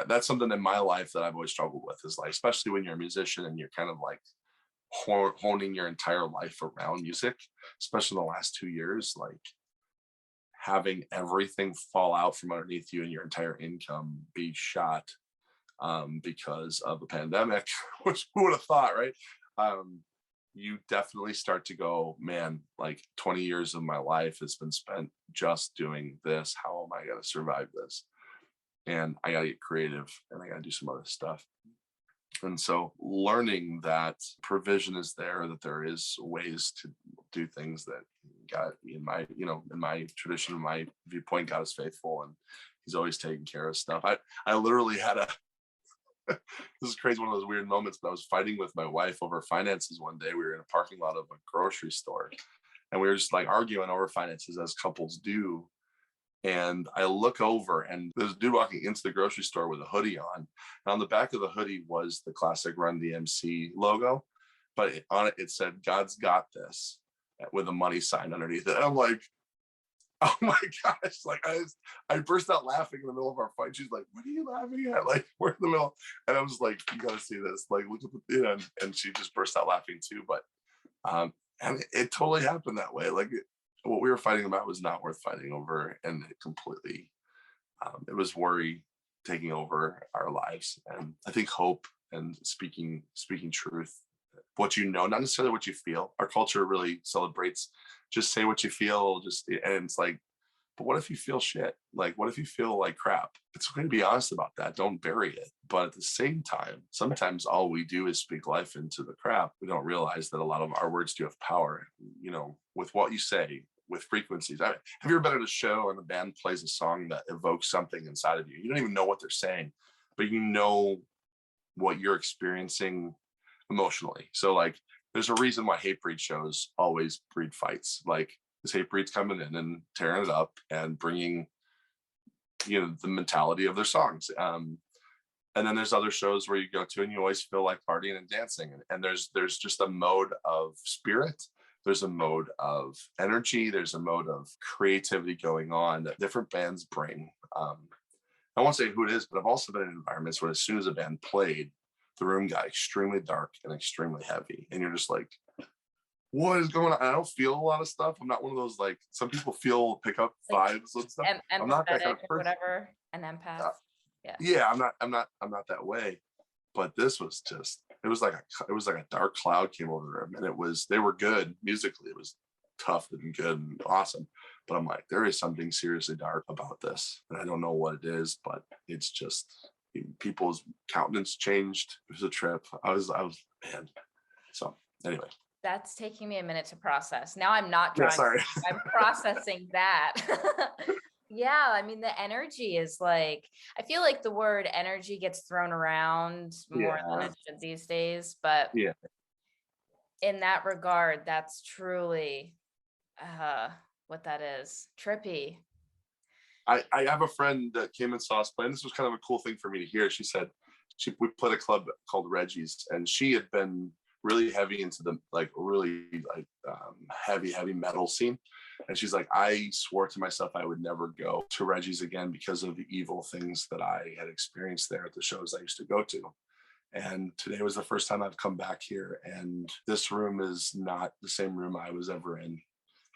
that's something in my life that I've always struggled with, is like, especially when you're a musician and you're kind of like honing your entire life around music, especially in the last 2 years, like having everything fall out from underneath you and your entire income be shot because of the pandemic, which who would have thought, right? You definitely start to go, man, like 20 years of my life has been spent just doing this. How am I going to survive this? And I got to get creative and I got to do some other stuff. And so learning that provision is there, that there is ways to do things, that God, in my tradition, in my viewpoint, God is faithful and he's always taking care of stuff. I literally had this is crazy, one of those weird moments, but I was fighting with my wife over finances one day. We were in a parking lot of a grocery store and we were just like arguing over finances as couples do. And I look over and there's a dude walking into the grocery store with a hoodie on. And on the back of the hoodie was the classic Run DMC logo, but on it, it said, "God's got this," with a money sign underneath it. And I'm like, oh my gosh. Like I burst out laughing in the middle of our fight. She's like, "What are you laughing at? Like, we're in the middle." And I was like, "You got to see this. Like, look at and she just burst out laughing too. But and it totally happened that way. Like what we were fighting about was not worth fighting over, and it completely it was worry taking over our lives. And I think hope and speaking truth, what you know, not necessarily what you feel. Our culture really celebrates just say what you feel, and it's like, but what if you feel shit? Like, what if you feel like crap? It's okay to be honest about that. Don't bury it. But at the same time, sometimes all we do is speak life into the crap. We don't realize that a lot of our words do have power, with what you say, with frequencies. Have you ever been at a show and the band plays a song that evokes something inside of you? You don't even know what they're saying, but you know what you're experiencing emotionally. So like, there's a reason why hate breed shows always breed fights. Like, this hate breed's coming in and tearing it up and bringing, the mentality of their songs. And then there's other shows where you go to and you always feel like partying and dancing. And there's just a mode of spirit. There's a mode of energy. There's a mode of creativity going on that different bands bring. I won't say who it is, but I've also been in environments where as soon as a band played, the room got extremely dark and extremely heavy. And you're just like, what is going on? I don't feel a lot of stuff. I'm not one of those, like, some people pick up vibes and stuff. I'm not that kind of person. Whatever, an empath. Yeah, I'm not that way. But this was it was like a dark cloud came over them, and they were good musically. It was tough and good and awesome. But I'm like, there is something seriously dark about this. And I don't know what it is, but it's just people's countenance changed. It was a trip. I was man. So anyway. That's taking me a minute to process. Now I'm not drawing. Yeah, sorry. I'm processing that. Yeah, I mean, the energy is like, I feel like the word energy gets thrown around more than it should these days. But in that regard, that's truly what that is. Trippy. I have a friend that came and saw us play, and this was kind of a cool thing for me to hear. She said we played a club called Reggie's, and she had been really heavy into the heavy metal scene. And she's like, I swore to myself I would never go to Reggie's again because of the evil things that I had experienced there at the shows I used to go to. And today was the first time I've come back here, and this room is not the same room I was ever in.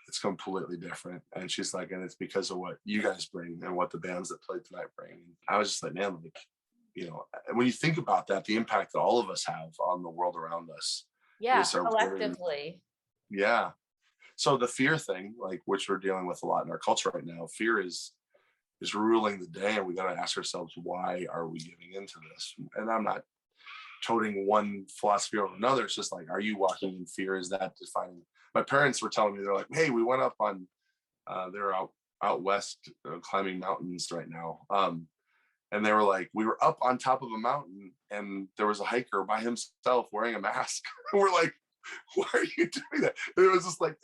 It's completely different. And she's like, and it's because of what you guys bring and what the bands that played tonight bring. I was just like, man, like, when you think about that, the impact that all of us have on the world around us. Yeah, collectively. Yeah. So the fear thing, like, which we're dealing with a lot in our culture right now, fear is ruling the day, and we got to ask ourselves, why are we giving into this? And I'm not toting one philosophy over another. It's just like, are you walking in fear? Is that defining? My parents were telling me, they're like, hey, we went up on they're out west climbing mountains right now, and they were like, we were up on top of a mountain and there was a hiker by himself wearing a mask. We're like, why are you doing that? And it was just like,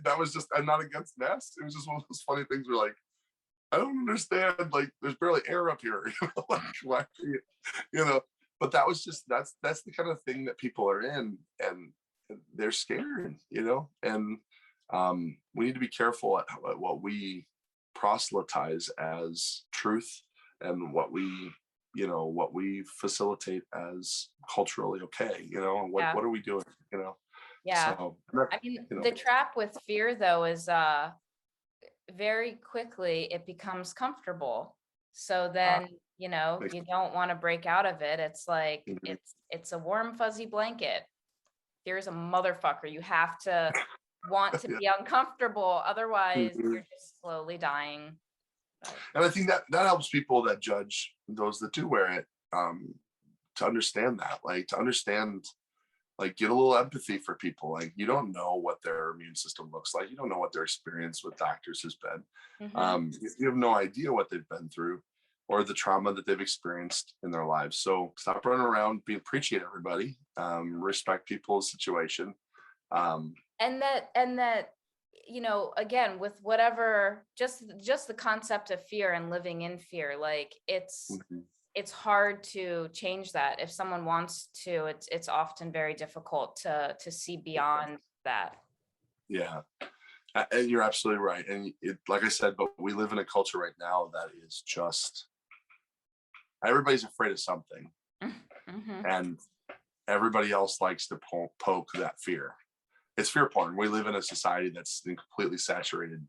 that was just, I'm not against masks, it was just one of those funny things where, like, I don't understand, like, there's barely air up here. Like, why are you, but that was just, that's the kind of thing that people are in, and they're scared, and we need to be careful at what we proselytize as truth, and what we facilitate as culturally okay, what are we doing, Yeah. so I mean, the trap with fear, though, is very quickly it becomes comfortable. So then, you don't want to break out of it. It's like, it's a warm, fuzzy blanket. Fear is a motherfucker. You have to want to be uncomfortable. Otherwise, you're just slowly dying. And I think that helps people that judge those that do wear it, to understand that, like, get a little empathy for people. Like, you don't know what their immune system looks like. You don't know what their experience with doctors has been. You have no idea what they've been through or the trauma that they've experienced in their lives. So stop running around, appreciate everybody, respect people's situation. And that, again, with whatever, just the concept of fear and living in fear, like, it's hard to change that. If someone wants to, it's often very difficult to see beyond that. Yeah, and you're absolutely right. And like I said, but we live in a culture right now that is just, everybody's afraid of something, and everybody else likes to poke that fear. It's fear porn. We live in a society that's completely saturated.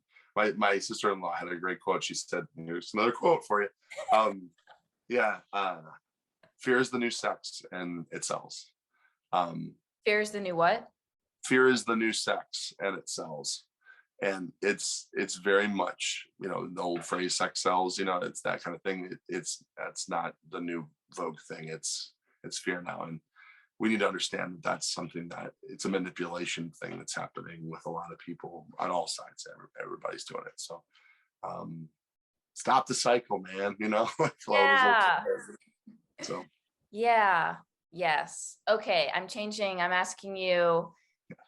My sister-in-law had a great quote. She said, here's another quote for you. Fear is the new sex, and it sells. Fear is the new what? Fear is the new sex, and it sells. And it's very much, the old phrase, sex sells, it's that kind of thing. That's not the new Vogue thing. It's fear now. And we need to understand that that's something that it's a manipulation thing that's happening with a lot of people on all sides. Everybody's doing it. So stop the cycle, man, Yeah. So yeah. Yes. Okay. I'm asking you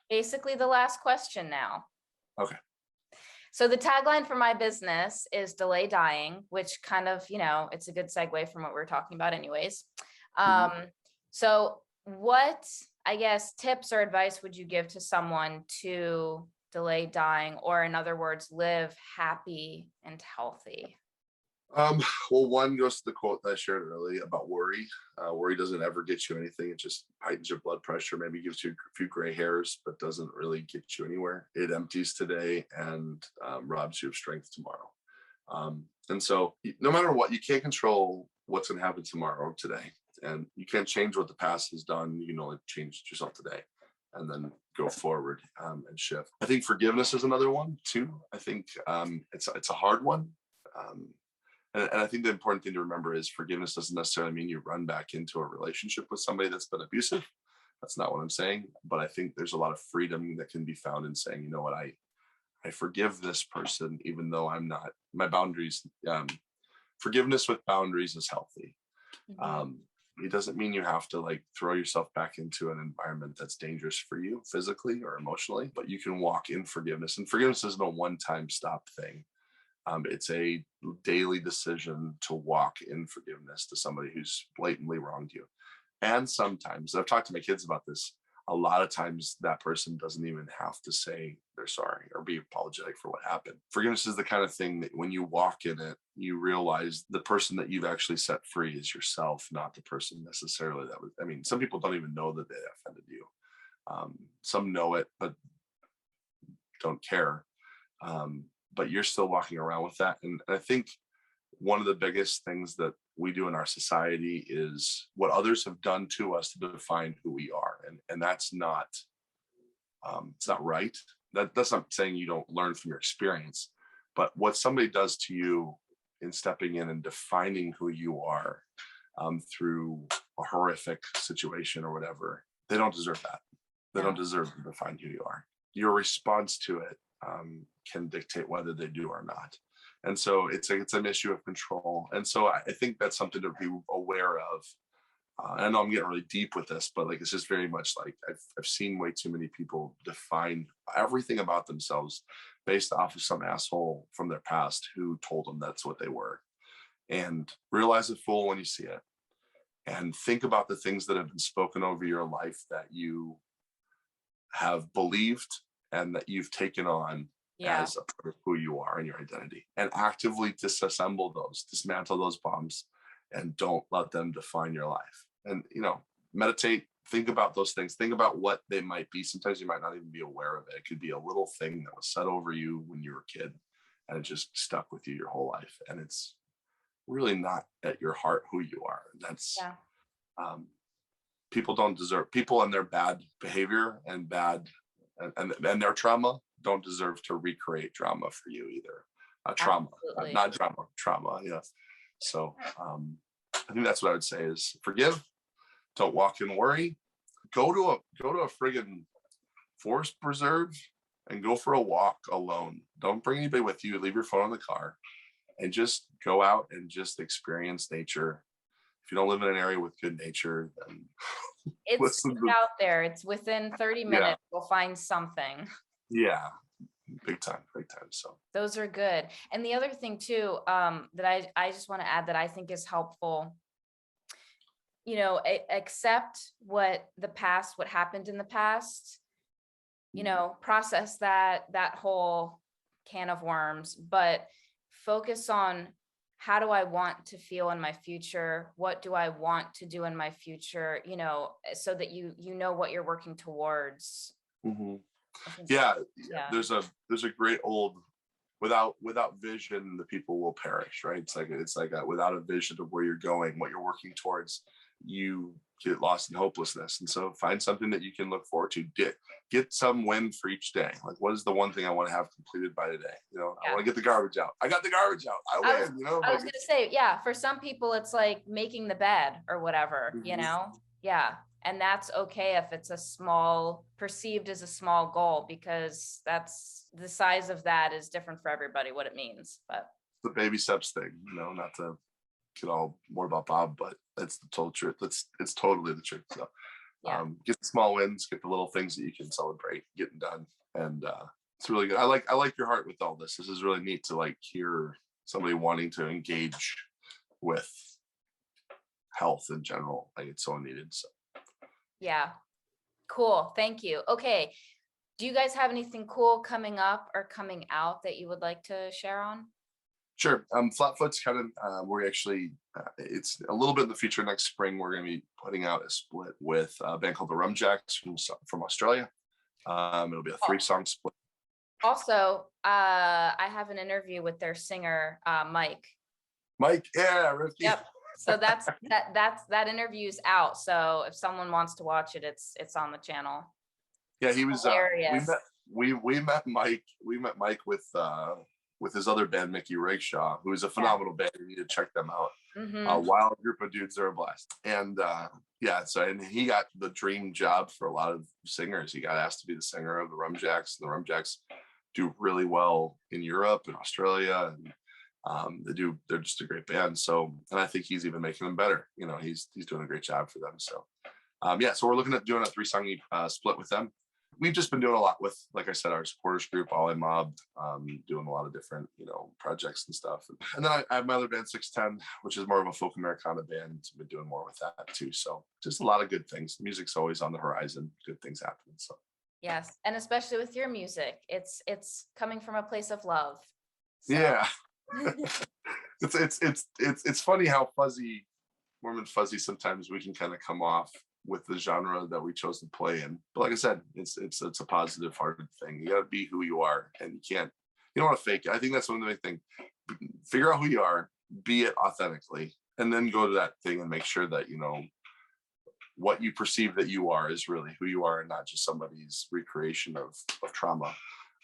basically the last question now. Okay. So the tagline for my business is delay dying, which kind of, it's a good segue from what we were talking about anyways. So what, I guess, tips or advice would you give to someone to delay dying, or in other words, live happy and healthy? Well, one goes to the quote that I shared earlier about worry. Worry doesn't ever get you anything. It just heightens your blood pressure, maybe gives you a few gray hairs, but doesn't really get you anywhere. It empties today and robs you of strength tomorrow. And so no matter what, you can't control what's going to happen tomorrow, today. And you can't change what the past has done. You can only change yourself today, and then go forward and shift. I think forgiveness is another one too. I think it's a hard one. And I think the important thing to remember is forgiveness doesn't necessarily mean you run back into a relationship with somebody that's been abusive. That's not what I'm saying. But I think there's a lot of freedom that can be found in saying, you know what, I forgive this person, even though I'm not, my boundaries, forgiveness with boundaries is healthy. It doesn't mean you have to throw yourself back into an environment that's dangerous for you physically or emotionally, but you can walk in forgiveness. And forgiveness isn't a one-time stop thing. It's a daily decision to walk in forgiveness to somebody who's blatantly wronged you. And sometimes, I've talked to my kids about this, a lot of times that person doesn't even have to say they're sorry or be apologetic for what happened. Forgiveness is the kind of thing that when you walk in it, you realize the person that you've actually set free is yourself, not the person necessarily that was, some people don't even know that they offended you. Some know it, but don't care. But you're still walking around with that. And I think one of the biggest things that we do in our society is what others have done to us to define who we are. And that's not, it's not right. that's not saying you don't learn from your experience, but what somebody does to you in stepping in and defining who you are through a horrific situation or whatever, they don't deserve that. They don't deserve to define who you are. Your response to it can dictate whether they do or not. And so it's an issue of control. And so I think that's something to be aware of. I know I'm getting really deep with this, but like it's just very much like I've seen way too many people define everything about themselves based off of some asshole from their past who told them that's what they were. And realize it full when you see it. And think about the things that have been spoken over your life that you have believed and that you've taken on as a part of who you are and your identity, and actively disassemble those, dismantle those bombs, and don't let them define your life. And, meditate, think about those things, think about what they might be. Sometimes you might not even be aware of it. It could be a little thing that was said over you when you were a kid and it just stuck with you your whole life. And it's really not at your heart who you are. That's, people don't deserve, people and their bad behavior and and their trauma don't deserve to recreate drama for you either. Trauma, not drama, trauma. Yes. So I think that's what I would say is forgive, don't walk and worry, go to a friggin' forest preserve and go for a walk alone. Don't bring anybody with you. Leave your phone in the car and just go out and just experience nature. If you don't live in an area with good nature, then it's out there. It's within 30 minutes. We'll find something. Yeah. Big time. So those are good. And the other thing too, that I just want to add that I think is helpful, accept what happened in the past, process that whole can of worms, but focus on how do I want to feel in my future? What do I want to do in my future? So that you know what you're working towards. Mm-hmm. Yeah. There's a great old without vision, the people will perish, right? It's like without a vision of where you're going, what you're working towards, you get lost in hopelessness. And so find something that you can look forward to. Get some win for each day. Like, what is the one thing I want to have completed by today? I want to get the garbage out. I got the garbage out. I win. I was gonna say, for some people it's like making the bed or whatever. Mm-hmm. And that's okay if it's perceived as a small goal, because that's the size of that is different for everybody, what it means. But the baby steps thing, not to get all more about Bob, but that's the total truth. It's totally the truth. So get the small wins, get the little things that you can celebrate getting done. And it's really good. I like your heart with all this. This is really neat to like hear somebody wanting to engage with health in general. Like, it's so needed. So yeah. Cool. Thank you. Okay. Do you guys have anything cool coming up or coming out that you would like to share on? Sure. Flatfoot's kind of, we're actually, it's a little bit in the future. Next spring, we're going to be putting out a split with a band called the Rumjacks from Australia. It'll be a 3-song split. Also, I have an interview with their singer, Mike. Mike, yeah, Rifky. Yep. So that interview's out. So if someone wants to watch it, it's on the channel. Yeah, he was. We met Mike. We met Mike with his other band, Mickey Rigshaw, who is a phenomenal band. You need to check them out. Mm-hmm. A wild group of dudes. They're a blast. And and he got the dream job for a lot of singers. He got asked to be the singer of the Rumjacks. And the Rumjacks do really well in Europe and Australia, and they're just a great band. So, and I think he's even making them better. He's doing a great job for them. So so we're looking at doing a 3-song split with them. We've just been doing a lot with, like I said, our supporters group, All I Mob, doing a lot of different, projects and stuff. And then I have my other band, 610, which is more of a folk Americana band. I've been doing more with that too. So just a lot of good things. Music's always on the horizon. Good things happening. So yes, and especially with your music, it's coming from a place of love. So. Yeah. It's funny how warm and fuzzy sometimes we can kind of come off with the genre that we chose to play in. But like I said, it's a positive hearted thing. You got to be who you are, and you don't want to fake it. I think that's one of the big things. Figure out who you are, be it authentically, and then go to that thing and make sure that what you perceive that you are is really who you are, and not just somebody's recreation of trauma.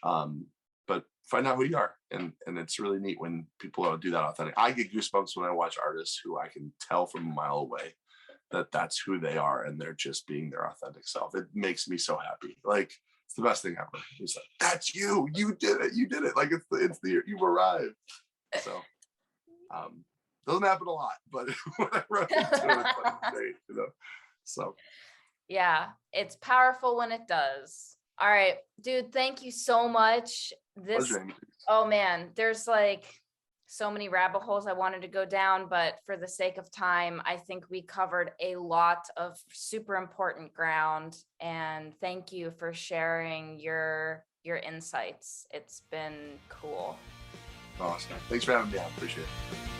But find out who you are, and it's really neat when people do that authentic. I get goosebumps when I watch artists who I can tell from a mile away that that's who they are, and they're just being their authentic self. It makes me so happy. Like, it's the best thing ever. It's like, that's you. You did it. You did it. Like, it's the you've arrived. So doesn't happen a lot, but whenever I do it, it's great, you know. So yeah, it's powerful when it does. All right, dude, thank you so much. Oh man, there's like so many rabbit holes I wanted to go down, but for the sake of time, I think we covered a lot of super important ground. And thank you for sharing your insights. It's been cool. Awesome. Thanks for having me. I appreciate it.